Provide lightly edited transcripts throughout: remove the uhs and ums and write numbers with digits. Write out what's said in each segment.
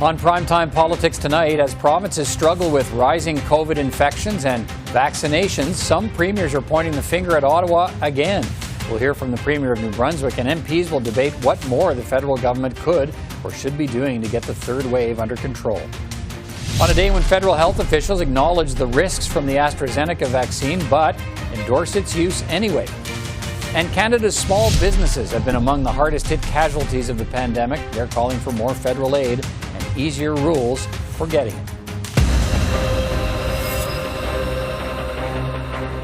On PrimeTime Politics tonight, as provinces struggle with rising COVID infections and vaccinations, some premiers are pointing the finger at Ottawa again. We'll hear from the Premier of New Brunswick, and MPs will debate what more the federal government could or should be doing to get the third wave under control. On a day when federal health officials acknowledge the risks from the AstraZeneca vaccine but endorse its use anyway. And Canada's small businesses have been among the hardest hit casualties of the pandemic. They're calling for more federal aid and easier rules for getting it.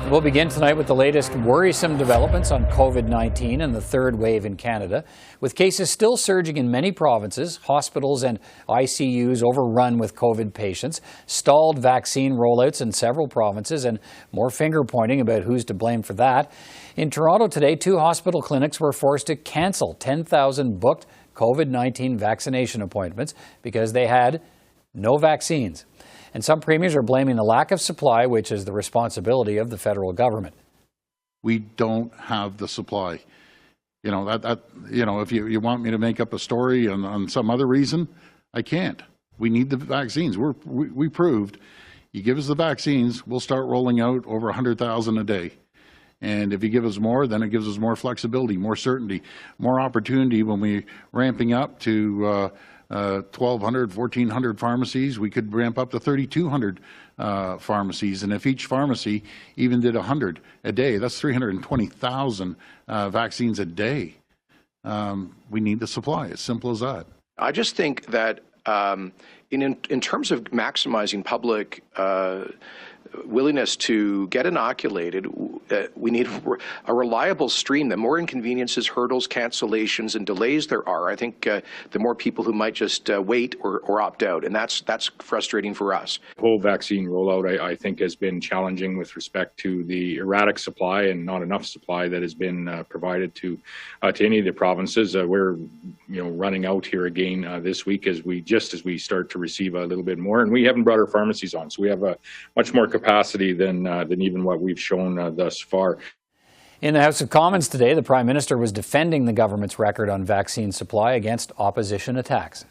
We'll begin tonight with the latest worrisome developments on COVID-19 and the third wave in Canada. With cases still surging in many provinces, hospitals and ICUs overrun with COVID patients, stalled vaccine rollouts in several provinces, and more finger-pointing about who's to blame for that. In Toronto today, 2 hospital clinics were forced to cancel 10,000 booked COVID-19 vaccination appointments because they had no vaccines. And some premiers are blaming the lack of supply, which is the responsibility of the federal government. We don't have the supply. You know, if you want me to make up a story on some other reason, I can't. We need the vaccines. We proved you give us the vaccines, we'll start rolling out over 100,000 a day. And if you give us more, then it gives us more flexibility, more certainty, more opportunity when we're ramping up to 1,200, 1,400 pharmacies. We could ramp up to 3,200 pharmacies. And if each pharmacy even did 100 a day, that's 320,000 vaccines a day. We need the supply, as simple as that. I just think that in terms of maximizing public willingness to get inoculated, we need a reliable stream. The more inconveniences, hurdles, cancellations, and delays there are, I think the more people who might just wait or opt out, and that's frustrating for us. The whole vaccine rollout, I think, has been challenging with respect to the erratic supply and not enough supply that has been provided to any of the provinces. We're running out here again this week as we start to receive a little bit more, and we haven't brought our pharmacies on, so we have a much more capacity than even what we've shown thus far. In the House of Commons today, the Prime Minister was defending the government's record on vaccine supply against opposition attacks.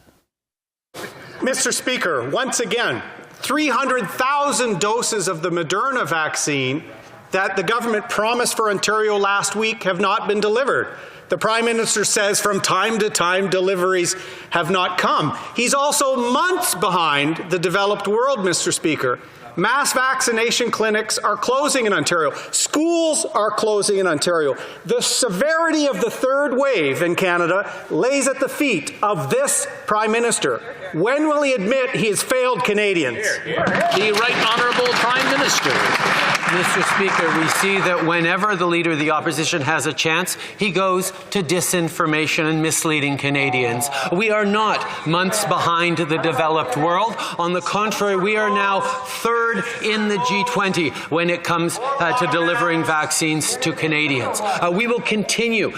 Mr. Speaker, once again, 300,000 doses of the Moderna vaccine that the government promised for Ontario last week have not been delivered. The Prime Minister says from time to time deliveries have not come. He's also months behind the developed world, Mr. Speaker. Mass vaccination clinics are closing in Ontario. Schools are closing in Ontario. The severity of the third wave in Canada lays at the feet of this Prime Minister. When will he admit he has failed Canadians? The Right Honourable Prime Minister. Mr. Speaker, we see that whenever the Leader of the Opposition has a chance, he goes to disinformation and misleading Canadians. We are not months behind the developed world. On the contrary, we are now third in the G20 when it comes to delivering vaccines to Canadians. We will continue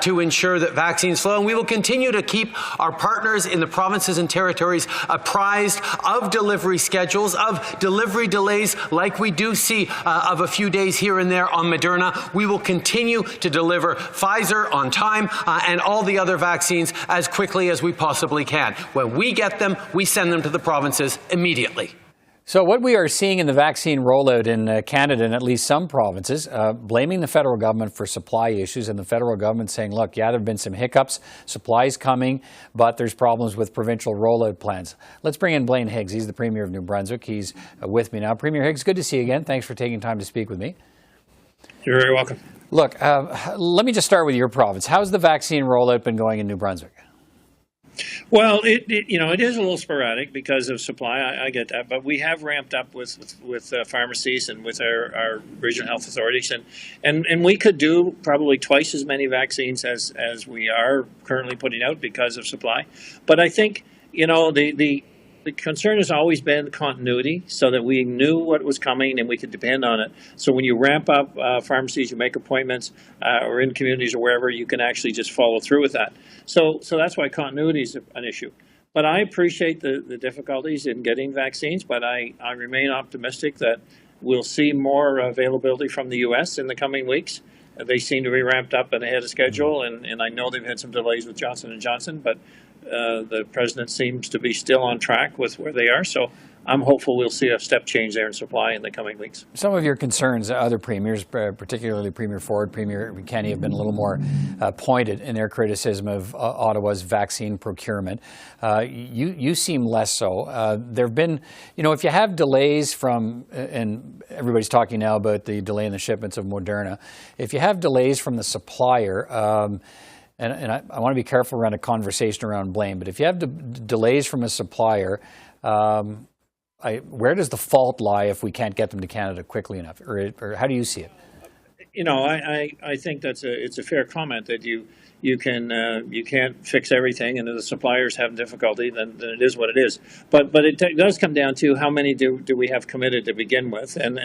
to ensure that vaccines flow, and we will continue to keep our partners in the provinces and territories apprised of delivery schedules, of delivery delays like we do see of a few days here and there on Moderna. We will continue to deliver Pfizer on time and all the other vaccines as quickly as we possibly can. When we get them, we send them to the provinces immediately. So what we are seeing in the vaccine rollout in Canada and at least some provinces, blaming the federal government for supply issues, and the federal government saying, look, yeah, there have been some hiccups, supply's coming, but there's problems with provincial rollout plans. Let's bring in Blaine Higgs. He's the Premier of New Brunswick. He's with me now. Premier Higgs, good to see you again. Thanks for taking time to speak with me. You're very welcome. Look, let me just start with your province. How's the vaccine rollout been going in New Brunswick? Well, it is a little sporadic because of supply. I get that, but we have ramped up with pharmacies and with our regional health authorities, and we could do probably twice as many vaccines as we are currently putting out because of supply. But I think the concern has always been continuity, so that we knew what was coming and we could depend on it. So when you ramp up pharmacies, you make appointments, or in communities or wherever, you can actually just follow through with that. So that's why continuity is an issue. But I appreciate the difficulties in getting vaccines, but I remain optimistic that we'll see more availability from the U.S. in the coming weeks. They seem to be ramped up and ahead of schedule, and I know they've had some delays with Johnson & Johnson, but The president seems to be still on track with where they are. So I'm hopeful we'll see a step change there in supply in the coming weeks. Some of your concerns, other premiers, particularly Premier Ford, Premier Kenney, have been a little more pointed in their criticism of Ottawa's vaccine procurement. You seem less so. There have been, if you have delays from, and everybody's talking now about the delay in the shipments of Moderna, if you have delays from the supplier, and I want to be careful around a conversation around Blaine, but if you have delays from a supplier, where does the fault lie if we can't get them to Canada quickly enough, or how do you see it? I think it's a fair comment that you can't fix everything, and if the suppliers have difficulty, then it is what it is. But it does come down to how many do we have committed to begin with, and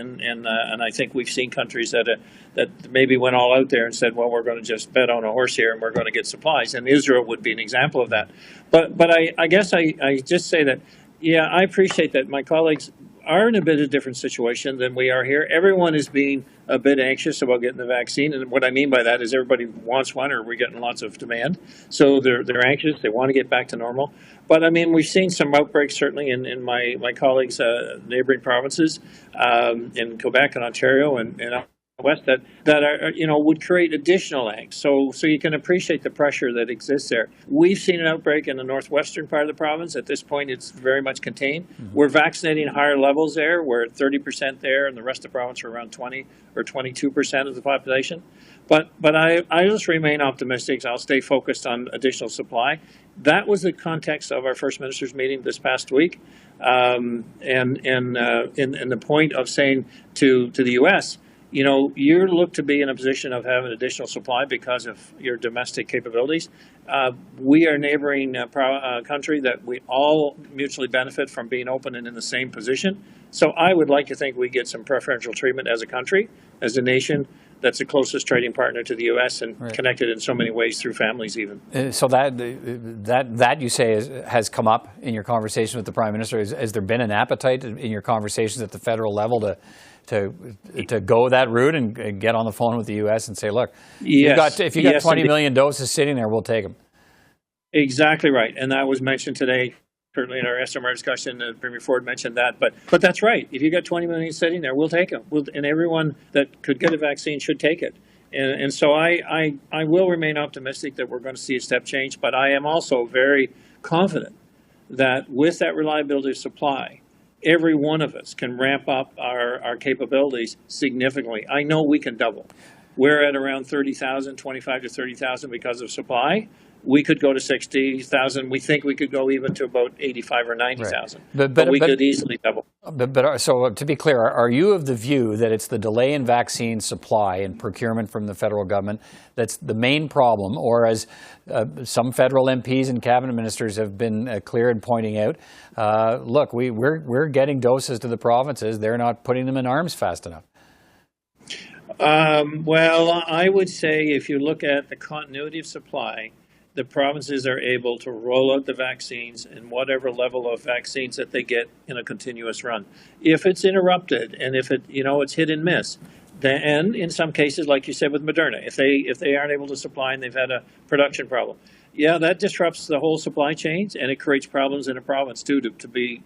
I think we've seen countries that maybe went all out there and said, well, we're going to just bet on a horse here and we're going to get supplies, and Israel would be an example of that. But I guess I just say that. Yeah, I appreciate that my colleagues are in a bit of a different situation than we are here. Everyone is being a bit anxious about getting the vaccine, and what I mean by that is everybody wants one, or we're getting lots of demand. So they're anxious. They want to get back to normal. But I mean, we've seen some outbreaks certainly in my colleagues' neighboring provinces, in Quebec and Ontario and West that are would create additional angst. So you can appreciate the pressure that exists there. We've seen an outbreak in the northwestern part of the province. At this point, it's very much contained. Mm-hmm. We're vaccinating higher levels there. We're at 30% there, and the rest of the province are around 20 or 22% of the population. But I just remain optimistic. I'll stay focused on additional supply. That was the context of our First Minister's meeting this past week, and the point of saying to the U.S., you look to be in a position of having additional supply because of your domestic capabilities. We are a neighboring country that we all mutually benefit from being open and in the same position. So I would like to think we get some preferential treatment as a country, as a nation that's the closest trading partner to the U.S. and right. Connected in so many ways through families even. So that you say has come up in your conversation with the Prime Minister. Has there been an appetite in your conversations at the federal level to go that route and get on the phone with the U.S. and say, look, if you got 20 million doses sitting there, we'll take them? Exactly right. And that was mentioned today, certainly in our SMR discussion. Premier Ford mentioned that. But that's right. If you got 20 million sitting there, we'll take them. And everyone that could get a vaccine should take it. And so I will remain optimistic that we're going to see a step change. But I am also very confident that with that reliability of supply, every one of us can ramp up our capabilities significantly. I know we can double. We're at around 30,000, 25 to 30,000 because of supply. We could go to 60,000. We think we could go even to about 85 or 90,000. Right. But we could easily double. So to be clear, are you of the view that it's the delay in vaccine supply and procurement from the federal government that's the main problem, or as some federal MPs and cabinet ministers have been clear in pointing out, look, we're getting doses to the provinces. They're not putting them in arms fast enough? Well, I would say if you look at the continuity of supply, the provinces are able to roll out the vaccines and whatever level of vaccines that they get in a continuous run. If it's interrupted and if it's hit and miss, then in some cases, like you said with Moderna, if they aren't able to supply and they've had a production problem, that disrupts the whole supply chains and it creates problems in a province too to be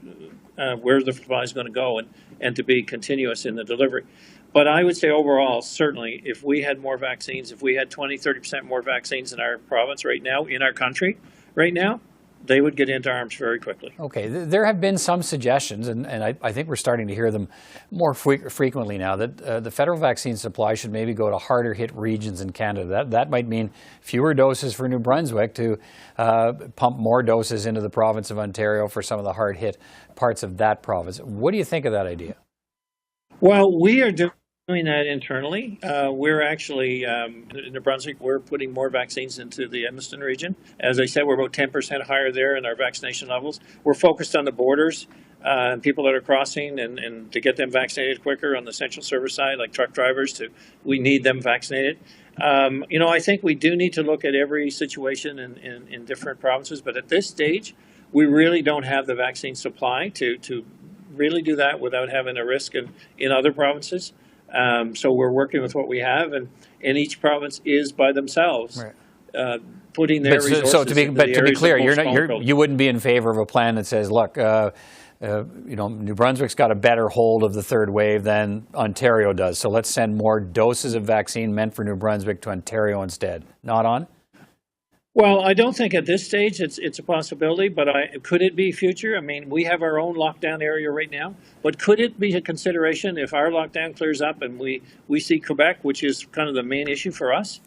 where the supply is going to go and to be continuous in the delivery. But I would say overall, certainly, if we had more vaccines, if we had 20, 30% more vaccines in our province right now, in our country right now, they would get into arms very quickly. Okay. There have been some suggestions, and I think we're starting to hear them more frequently now, that the federal vaccine supply should maybe go to harder hit regions in Canada. That might mean fewer doses for New Brunswick to pump more doses into the province of Ontario for some of the hard hit parts of that province. What do you think of that idea? Well, we are doing that internally. We're actually, in New Brunswick, we're putting more vaccines into the Edmonton region. As I said, we're about 10% higher there in our vaccination levels. We're focused on the borders and people that are crossing and to get them vaccinated quicker on the essential service side, like truck drivers, we need them vaccinated. I think we do need to look at every situation in different provinces, but at this stage, we really don't have the vaccine supply to really do that without having a risk in other provinces. So we're working with what we have, and each province is by themselves. Right. putting their resources. So to be clear, you wouldn't be in favor of a plan that says, look, New Brunswick's got a better hold of the third wave than Ontario does. So let's send more doses of vaccine meant for New Brunswick to Ontario instead. Not on? Well, I don't think at this stage it's a possibility, but could it be future? I mean, we have our own lockdown area right now, but could it be a consideration if our lockdown clears up and we see Quebec, which is kind of the main issue for us,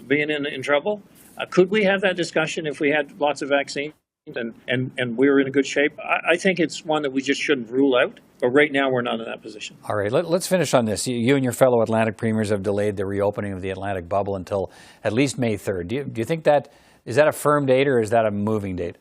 being in trouble? Could we have that discussion if we had lots of vaccines and we were in a good shape? I think it's one that we just shouldn't rule out, but right now we're not in that position. All right, let's finish on this. You and your fellow Atlantic premiers have delayed the reopening of the Atlantic bubble until at least May 3rd. Do you think is that a firm date or is that a moving date?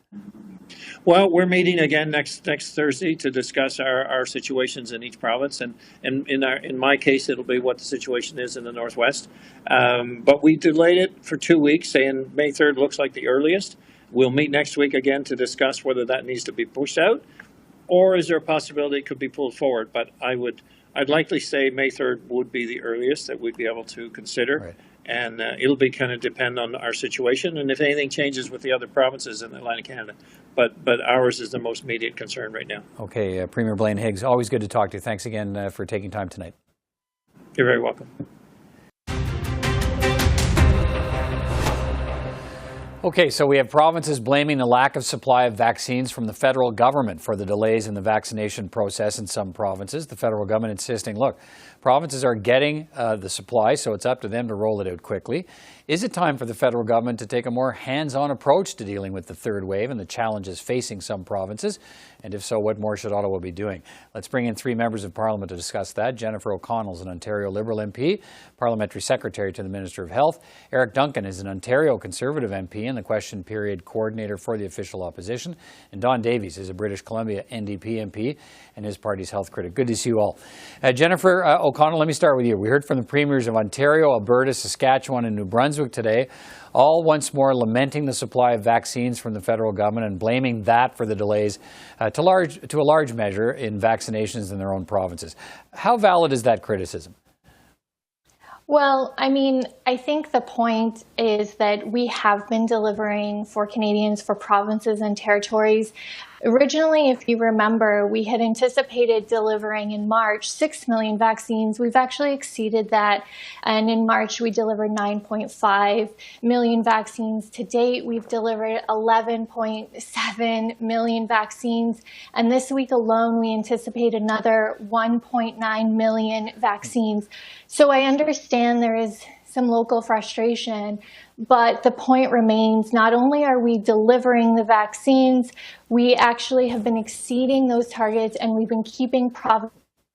Well, we're meeting again next Thursday to discuss our situations in each province, and in my case, it'll be what the situation is in the Northwest. But we delayed it for 2 weeks, saying May 3rd looks like the earliest. We'll meet next week again to discuss whether that needs to be pushed out, or is there a possibility it could be pulled forward. But I'd likely say May 3rd would be the earliest that we'd be able to consider. Right. And it'll be kind of depend on our situation and if anything changes with the other provinces in Atlantic Canada. But ours is the most immediate concern right now. Okay, Premier Blaine Higgs, always good to talk to you. Thanks again for taking time tonight. You're very welcome. Okay, so we have provinces blaming the lack of supply of vaccines from the federal government for the delays in the vaccination process in some provinces. The federal government insisting, look, provinces are getting the supply, so it's up to them to roll it out quickly. Is it time for the federal government to take a more hands-on approach to dealing with the third wave and the challenges facing some provinces? And if so, what more should Ottawa be doing? Let's bring in three members of Parliament to discuss that. Jennifer O'Connell is an Ontario Liberal MP, Parliamentary Secretary to the Minister of Health. Eric Duncan is an Ontario Conservative MP and the Question Period Coordinator for the Official Opposition. And Don Davies is a British Columbia NDP MP and his party's health critic. Good to see you all. Jennifer O'Connell, let me start with you. We heard from the premiers of Ontario, Alberta, Saskatchewan, and New Brunswick today, all once more lamenting the supply of vaccines from the federal government and blaming that for the delays to a large measure in vaccinations in their own provinces. How valid is that criticism? Well, I mean, I think the point is that we have been delivering for Canadians, for provinces and territories. Originally, if you remember, we had anticipated delivering in March 6 million vaccines. We've actually exceeded that. And in March, we delivered 9.5 million vaccines. To date, we've delivered 11.7 million vaccines. And this week alone, we anticipate another 1.9 million vaccines. So I understand there is some local frustration, but the point remains, not only are we delivering the vaccines, we actually have been exceeding those targets, and we've been keeping provinces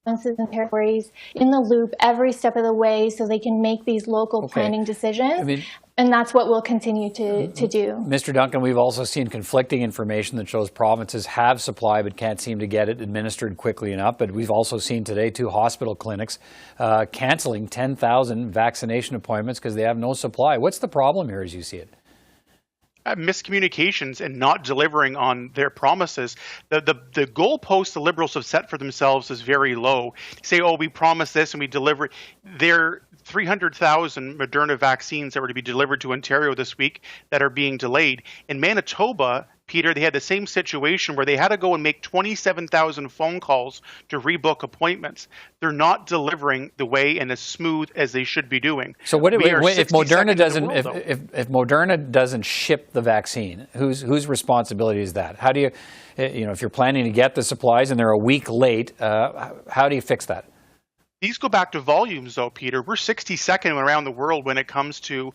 and territories in the loop every step of the way so they can make these local planning decisions. And that's what we'll continue to do. Mr. Duncan, we've also seen conflicting information that shows provinces have supply but can't seem to get it administered quickly enough. But we've also seen today 2 hospital clinics canceling 10,000 vaccination appointments because they have no supply. What's the problem here as you see it? Miscommunications and not delivering on their promises. The goalpost the Liberals have set for themselves is very low. Say, oh, we promised this and we deliver. They're 300,000 Moderna vaccines that were to be delivered to Ontario this week that are being delayed. In Manitoba, Peter, they had the same situation where they had to go and make 27,000 phone calls to rebook appointments. They're not delivering the way and as smooth as they should be doing. So what if Moderna doesn't if Moderna doesn't ship the vaccine, whose responsibility is that? How do you if you're planning to get the supplies and they're a week late, how do you fix that? These go back to volumes, though, Peter. We're 62nd around the world when it comes to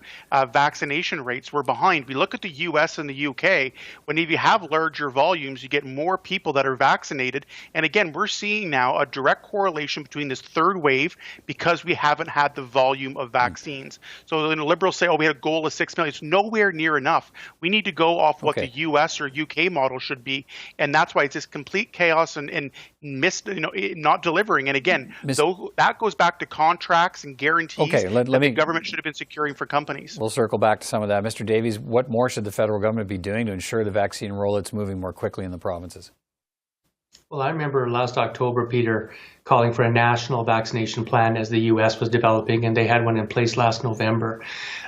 vaccination rates. We're behind. We look at the U.S. and the U.K. When if you have larger volumes, you get more people that are vaccinated. And again, we're seeing now a direct correlation between this third wave because we haven't had the volume of vaccines. So when the Liberals say, oh, we had a goal of 6 million, it's nowhere near enough. We need to go off what the U.S. or U.K. model should be. And that's why it's this complete chaos and not delivering. And again, that goes back to contracts and guarantees that the government should have been securing for companies. We'll circle back to some of that. Mr. Davies, what more should the federal government be doing to ensure the vaccine rollout's moving more quickly in the provinces? Well, I remember last October, Peter, calling for a national vaccination plan as the U.S. was developing, and they had one in place last November.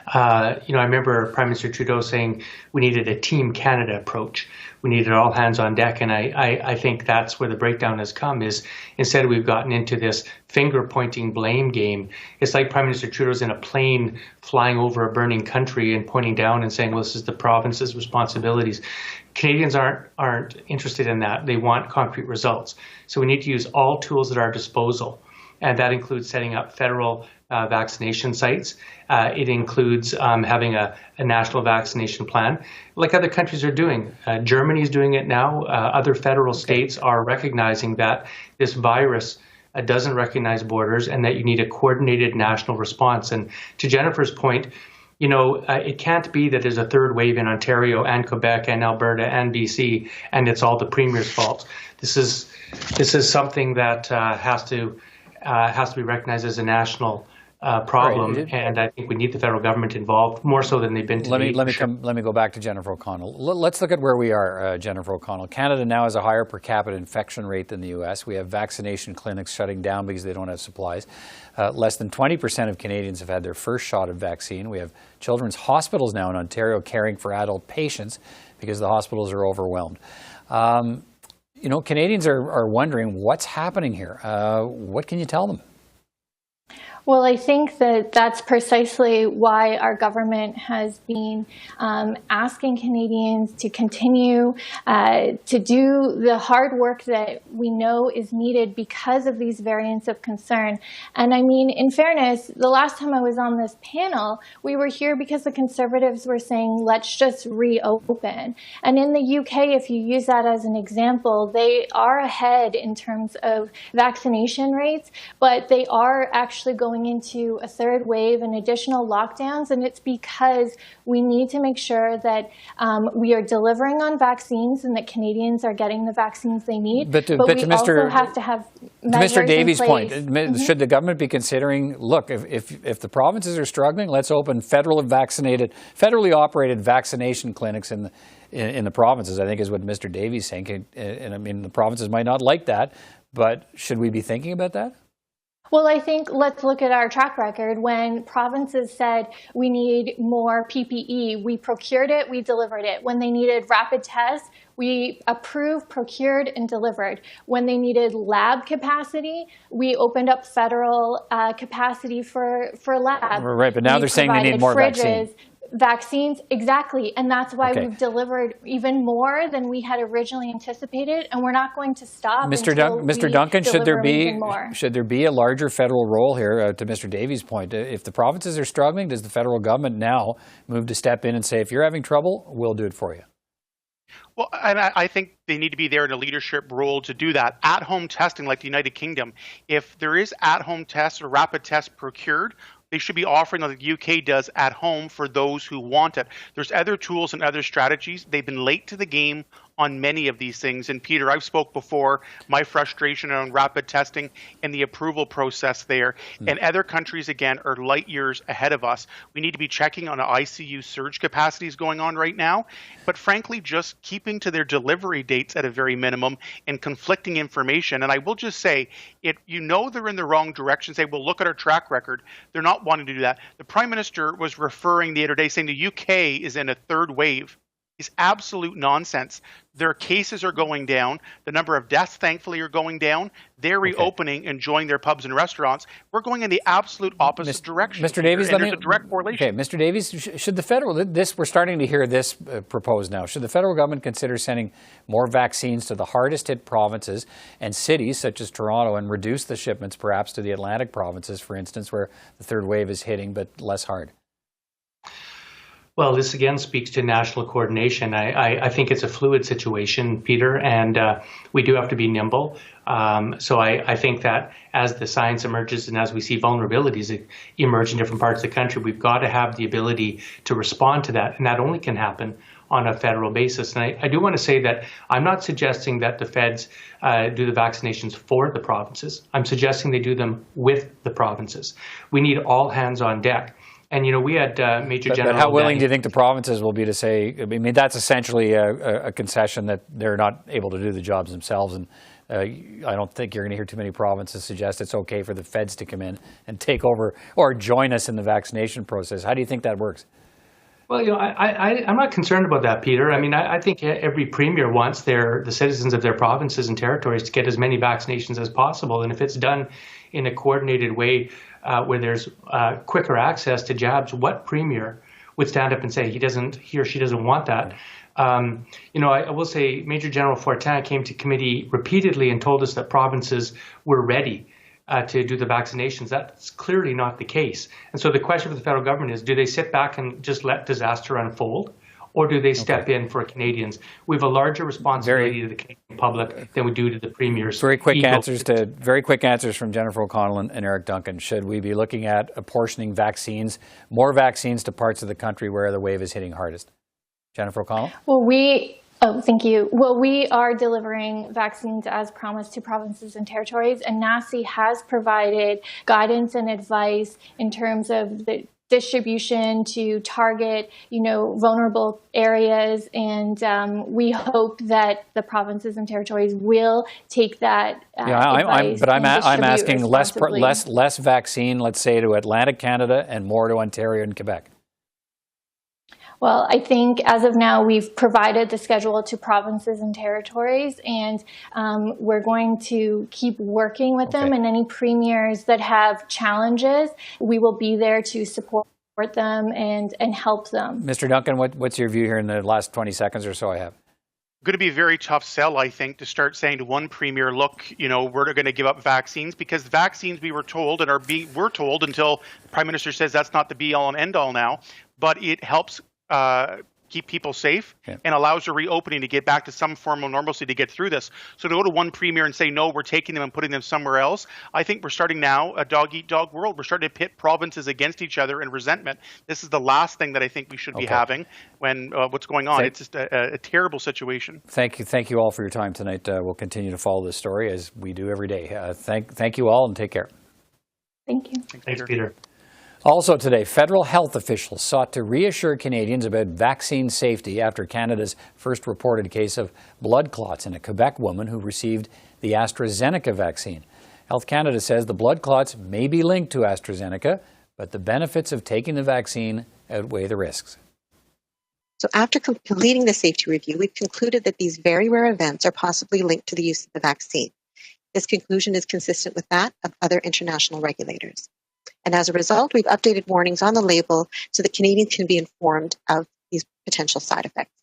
I remember Prime Minister Trudeau saying we needed a Team Canada approach. We needed all hands on deck, and I think that's where the breakdown has come, is instead we've gotten into this finger-pointing blame game. It's like Prime Minister Trudeau's in a plane flying over a burning country and pointing down and saying, well, this is the province's responsibilities. Canadians aren't interested in that. They want concrete results. So we need to use all tools at our disposal, and that includes setting up federal vaccination sites. It includes having a national vaccination plan, like other countries are doing. Germany is doing it now. Other federal states are recognizing that this virus doesn't recognize borders and that you need a coordinated national response. And to Jennifer's point, it can't be that there's a third wave in Ontario and Quebec and Alberta and BC, and it's all the Premier's fault. This is something that has to be recognized as a national problem, right. And I think we need the federal government involved more so than they've been to date. Let me go back to Jennifer O'Connell. Let's look at where we are, Jennifer O'Connell. Canada now has a higher per capita infection rate than the U.S. We have vaccination clinics shutting down because they don't have supplies. Less than 20% of Canadians have had their first shot of vaccine. We have children's hospitals now in Ontario caring for adult patients because the hospitals are overwhelmed. Canadians are wondering what's happening here. What can you tell them? Well, I think that that's precisely why our government has been asking Canadians to continue to do the hard work that we know is needed because of these variants of concern. And I mean, in fairness, the last time I was on this panel, we were here because the Conservatives were saying, let's just reopen. And in the UK, if you use that as an example, they are ahead in terms of vaccination rates, but they are actually going into a third wave and additional lockdowns, and it's because we need to make sure that we are delivering on vaccines and that Canadians are getting the vaccines they need. But we also have to have measures Mr. Davies' in place. point, should the government be considering, look, if the provinces are struggling, let's open federally operated vaccination clinics in the provinces, I think is what Mr. Davies is saying. And I mean, the provinces might not like that, but should we be thinking about that? Well, I think let's look at our track record. When provinces said we need more PPE, we procured it, we delivered it. When they needed rapid tests, we approved, procured, and delivered. When they needed lab capacity, we opened up federal capacity for lab. Right, but now they're saying they need more vaccines, exactly. And that's why we've delivered even more than we had originally anticipated, and we're not going to stop. Mr. Duncan, should there be a larger federal role here, to Mr. Davies' point? If the provinces are struggling, does the federal government now move to step in and say, if you're having trouble, we'll do it for you? Well, and I think they need to be there in a leadership role to do that. At-home testing, like the United Kingdom, if there is at-home tests or rapid tests procured, they should be offering like the UK does at home for those who want it. There's other tools and other strategies. They've been late to the game on many of these things. And Peter, I've spoke before, my frustration on rapid testing and the approval process there. And other countries, again, are light years ahead of us. We need to be checking on the ICU surge capacities going on right now. But frankly, just keeping to their delivery dates at a very minimum and conflicting information. And I will just say, they're in the wrong direction, say, well, look at our track record. They're not wanting to do that. The Prime Minister was referring the other day saying the UK is in a third wave. Is absolute nonsense. Their cases are going down. The number of deaths, thankfully, are going down. They're reopening, enjoying their pubs and restaurants. We're going in the absolute opposite direction. Mr. Davies, there's a direct correlation. Okay, Mr. Davies, should the federal, we're starting to hear this proposed now. Should the federal government consider sending more vaccines to the hardest hit provinces and cities such as Toronto and reduce the shipments perhaps to the Atlantic provinces, for instance, where the third wave is hitting but less hard? Well, this again speaks to national coordination. I think it's a fluid situation, Peter, and we do have to be nimble. So I think that as the science emerges and as we see vulnerabilities emerge in different parts of the country, we've got to have the ability to respond to that. And that only can happen on a federal basis. And I do want to say that I'm not suggesting that the feds do the vaccinations for the provinces. I'm suggesting they do them with the provinces. We need all hands on deck. And, we had Major General... But how willing do you think the provinces will be to say, I mean, that's essentially a concession that they're not able to do the jobs themselves. And I don't think you're going to hear too many provinces suggest it's okay for the feds to come in and take over or join us in the vaccination process. How do you think that works? Well, I'm not concerned about that, Peter. I mean, I think every premier wants the citizens of their provinces and territories to get as many vaccinations as possible. And if it's done in a coordinated way where there's quicker access to jabs, what premier would stand up and say he or she doesn't want that? I will say Major General Fortin came to committee repeatedly and told us that provinces were ready to do the vaccinations. That's clearly not the case. And so the question for the federal government is, do they sit back and just let disaster unfold? Or do they step in for Canadians? We have a larger responsibility to the Canadian public than we do to the premiers. Very quick answers from Jennifer O'Connell and Eric Duncan. Should we be looking at apportioning more vaccines to parts of the country where the wave is hitting hardest? Jennifer O'Connell? Thank you. Well, we are delivering vaccines as promised to provinces and territories, and NACI has provided guidance and advice in terms of the distribution to target, vulnerable areas, and we hope that the provinces and territories will take that advice. I'm asking less vaccine, let's say, to Atlantic Canada and more to Ontario and Quebec. Well, I think as of now, we've provided the schedule to provinces and territories, and we're going to keep working with them. And any premiers that have challenges, we will be there to support them and help them. Mr. Duncan, what's your view here in the last 20 seconds or so I have? Going to be a very tough sell, I think, to start saying to one premier, look, we're going to give up vaccines, because the vaccines we were told we're told until the Prime Minister says that's not the be-all and end-all now, but it helps keep people safe and allows a reopening to get back to some form of normalcy to get through this. So to go to one premier and say, no, we're taking them and putting them somewhere else, I think we're starting now a dog-eat-dog world. We're starting to pit provinces against each other in resentment. This is the last thing that I think we should be having when what's going on. It's just a terrible situation. Thank you all for your time tonight. We'll continue to follow this story as we do every day. Thank you all and take care. Thank you. Thanks, Peter. Also today, federal health officials sought to reassure Canadians about vaccine safety after Canada's first reported case of blood clots in a Quebec woman who received the AstraZeneca vaccine. Health Canada says the blood clots may be linked to AstraZeneca, but the benefits of taking the vaccine outweigh the risks. So after completing the safety review, we've concluded that these very rare events are possibly linked to the use of the vaccine. This conclusion is consistent with that of other international regulators. And as a result, we've updated warnings on the label so that Canadians can be informed of these potential side effects.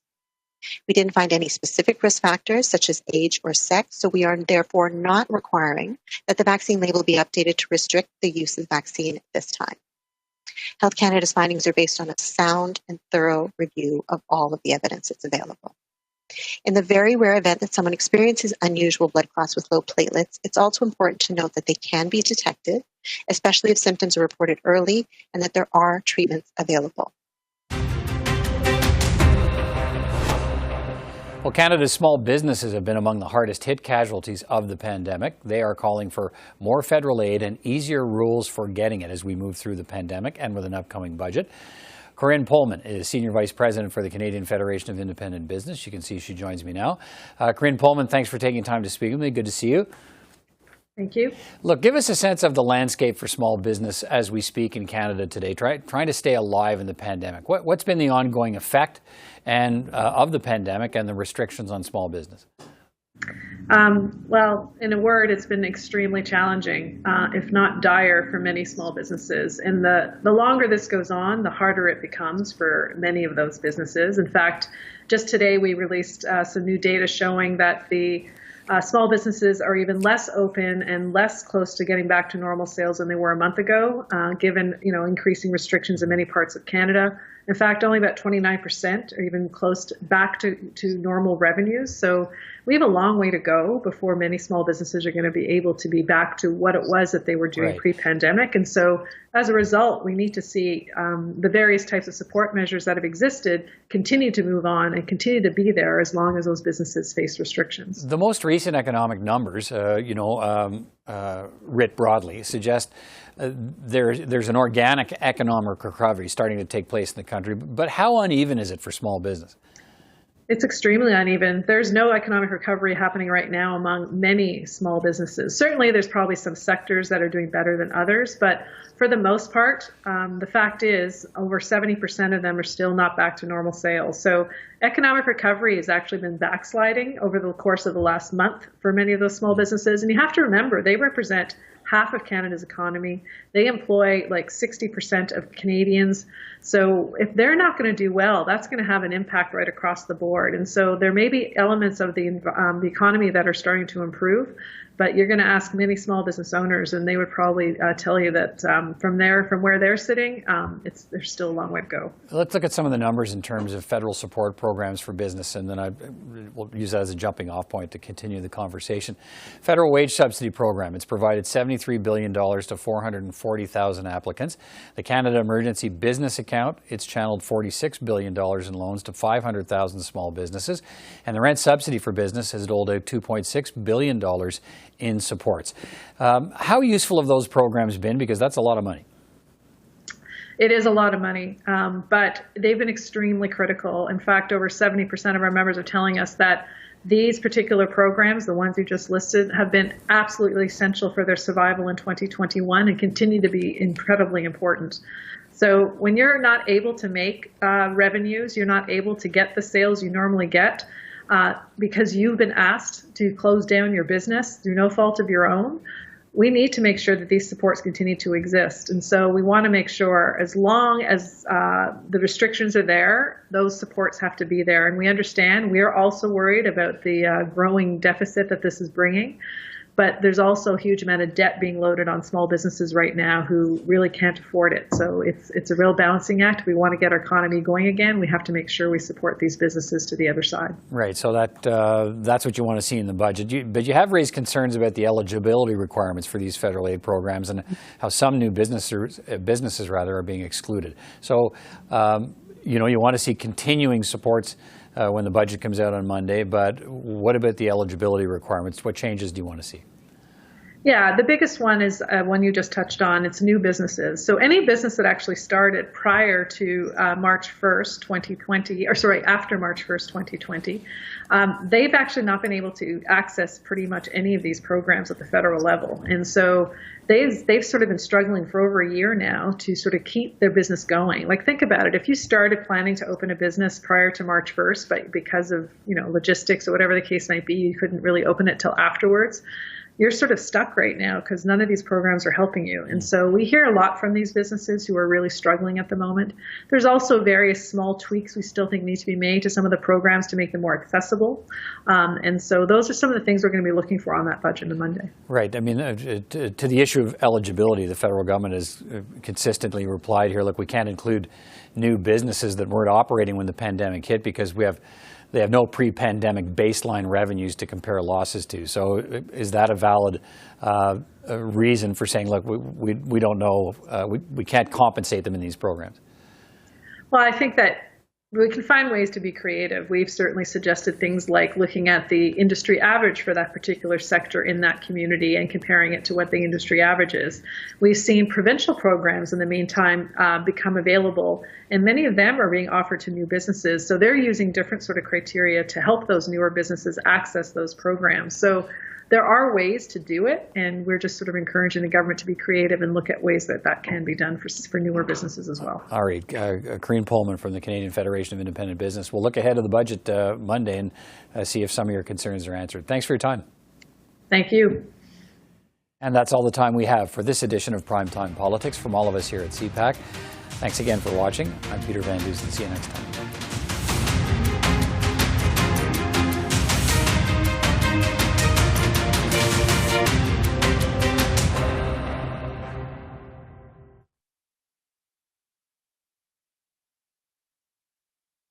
We didn't find any specific risk factors such as age or sex, so we are therefore not requiring that the vaccine label be updated to restrict the use of the vaccine at this time. Health Canada's findings are based on a sound and thorough review of all of the evidence that's available. In the very rare event that someone experiences unusual blood clots with low platelets, it's also important to note that they can be detected, especially if symptoms are reported early, and that there are treatments available. Well, Canada's small businesses have been among the hardest hit casualties of the pandemic. They are calling for more federal aid and easier rules for getting it as we move through the pandemic and with an upcoming budget. Corinne Pohlman is Senior Vice President for the Canadian Federation of Independent Business. You can see she joins me now. Corinne Pohlman, thanks for taking time to speak with me. Good to see you. Thank you. Look, give us a sense of the landscape for small business as we speak in Canada today, trying to stay alive in the pandemic. What's been the ongoing effect of the pandemic and the restrictions on small business? Well, in a word, it's been extremely challenging, if not dire, for many small businesses. And the longer this goes on, the harder it becomes for many of those businesses. In fact, just today we released some new data showing that the small businesses are even less open and less close to getting back to normal sales than they were a month ago, given increasing restrictions in many parts of Canada. In fact, only about 29% are even close back to normal revenues. So we have a long way to go before many small businesses are going to be able to be back to what it was that they were doing pre-pandemic. And so as a result, we need to see the various types of support measures that have existed continue to move on and continue to be there as long as those businesses face restrictions. The most recent economic numbers, writ broadly, suggest there's an organic economic recovery starting to take place in the country. But how uneven is it for small business? It's extremely uneven. There's no economic recovery happening right now among many small businesses. Certainly, there's probably some sectors that are doing better than others, but for the most part, the fact is over 70% of them are still not back to normal sales. So economic recovery has actually been backsliding over the course of the last month for many of those small businesses. And you have to remember, they represent half of Canada's economy. They employ like 60% of Canadians. So if they're not going to do well, that's going to have an impact right across the board. And so there may be elements of the economy that are starting to improve, but you're going to ask many small business owners, and they would probably tell you that from where they're sitting, there's still a long way to go. Let's look at some of the numbers in terms of federal support programs for business, and then we'll use that as a jumping off point to continue the conversation. Federal wage subsidy program, it's provided $73 billion to 440,000 applicants. The Canada Emergency Business Account, it's channeled $46 billion in loans to 500,000 small businesses. And the rent subsidy for business has doled out $2.6 billion in supports. How useful have those programs been? Because that's a lot of money. It is a lot of money, but they've been extremely critical. In fact, over 70% of our members are telling us that these particular programs, the ones you just listed, have been absolutely essential for their survival in 2021 and continue to be incredibly important. So when you're not able to make revenues, you're not able to get the sales you normally get, because you've been asked to close down your business through no fault of your own, we need to make sure that these supports continue to exist. And so we want to make sure as long as the restrictions are there, those supports have to be there. And we understand we are also worried about the growing deficit that this is bringing. But there's also a huge amount of debt being loaded on small businesses right now who really can't afford it. So it's a real balancing act. We want to get our economy going again. We have to make sure we support these businesses to the other side. Right. So that's what you want to see in the budget. But you have raised concerns about the eligibility requirements for these federal aid programs and how some new businesses are being excluded. So you want to see continuing supports when the budget comes out on Monday, but what about the eligibility requirements? What changes do you want to see? Yeah, the biggest one is one you just touched on. It's new businesses. So any business that actually started prior to March 1st, 2020, or sorry, after March 1st, 2020, they've actually not been able to access pretty much any of these programs at the federal level. And so they've sort of been struggling for over a year now to sort of keep their business going. Like, think about it. If you started planning to open a business prior to March 1st, but because of, logistics or whatever the case might be, you couldn't really open it till afterwards, you're sort of stuck right now because none of these programs are helping you. And so we hear a lot from these businesses who are really struggling at the moment. There's also various small tweaks we still think need to be made to some of the programs to make them more accessible. And so those are some of the things we're going to be looking for on that budget on Monday. Right. I mean, to the issue of eligibility, the federal government has consistently replied here, look, we can't include new businesses that weren't operating when the pandemic hit because they have no pre-pandemic baseline revenues to compare losses to. So is that a valid reason for saying, look, we don't know, we can't compensate them in these programs? Well, I think that we can find ways to be creative. We've certainly suggested things like looking at the industry average for that particular sector in that community and comparing it to what the industry average is. We've seen provincial programs in the meantime become available, and many of them are being offered to new businesses. So they're using different sort of criteria to help those newer businesses access those programs. So there are ways to do it, and we're just sort of encouraging the government to be creative and look at ways that can be done for newer businesses as well. All right. Corinne Pohlman from the Canadian Federation of Independent Business. We'll look ahead of the budget Monday and see if some of your concerns are answered. Thanks for your time. Thank you. And that's all the time we have for this edition of PrimeTime Politics from all of us here at CPAC. Thanks again for watching. I'm Peter Van Dusen. See you next time.